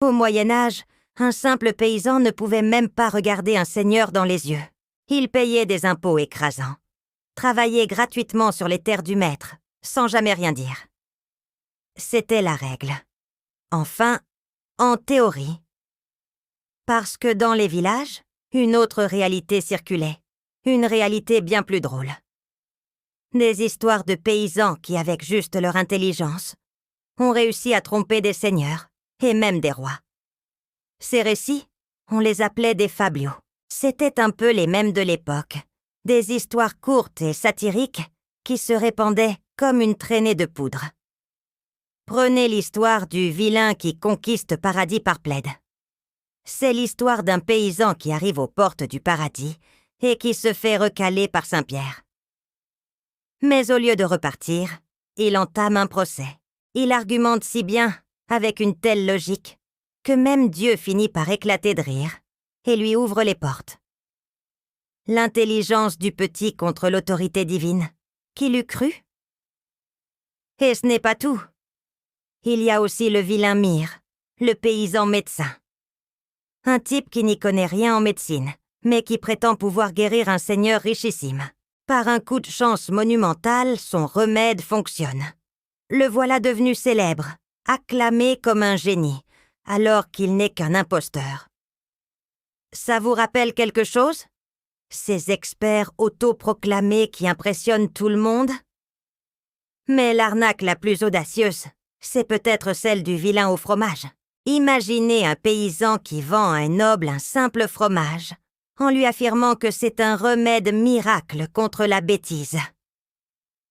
Au Moyen-Âge, un simple paysan ne pouvait même pas regarder un seigneur dans les yeux. Il payait des impôts écrasants, travaillait gratuitement sur les terres du maître, sans jamais rien dire. C'était la règle. Enfin, en théorie. Parce que dans les villages, une autre réalité circulait, une réalité bien plus drôle. Des histoires de paysans qui, avec juste leur intelligence, ont réussi à tromper des seigneurs, et même des rois. Ces récits, on les appelait des fabliaux. C'étaient un peu les mêmes de l'époque, des histoires courtes et satiriques qui se répandaient comme une traînée de poudre. Prenez l'histoire du vilain qui conquiste paradis par plaide. C'est l'histoire d'un paysan qui arrive aux portes du paradis et qui se fait recaler par Saint-Pierre. Mais au lieu de repartir, il entame un procès. Il argumente si bien, avec une telle logique, que même Dieu finit par éclater de rire et lui ouvre les portes. L'intelligence du petit contre l'autorité divine, qui l'eût cru? Et ce n'est pas tout. Il y a aussi le vilain Mire, le paysan médecin. Un type qui n'y connaît rien en médecine, mais qui prétend pouvoir guérir un seigneur richissime. Par un coup de chance monumental, son remède fonctionne. Le voilà devenu célèbre, acclamé comme un génie, alors qu'il n'est qu'un imposteur. Ça vous rappelle quelque chose? Ces experts autoproclamés qui impressionnent tout le monde? Mais l'arnaque la plus audacieuse, c'est peut-être celle du vilain au fromage. Imaginez un paysan qui vend à un noble un simple fromage, en lui affirmant que c'est un remède miracle contre la bêtise.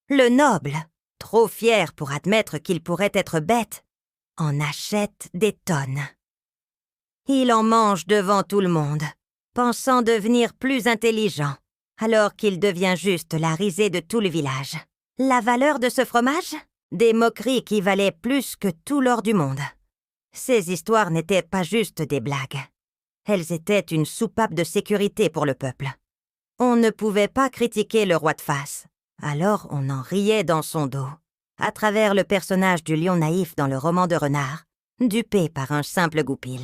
Le noble, trop fier pour admettre qu'il pourrait être bête, en achète des tonnes. Il en mange devant tout le monde, pensant devenir plus intelligent, alors qu'il devient juste la risée de tout le village. La valeur de ce fromage? Des moqueries qui valaient plus que tout l'or du monde. Ces histoires n'étaient pas juste des blagues. Elles étaient une soupape de sécurité pour le peuple. On ne pouvait pas critiquer le roi de face, alors on en riait dans son dos, à travers le personnage du lion naïf dans le roman de Renard, dupé par un simple goupil.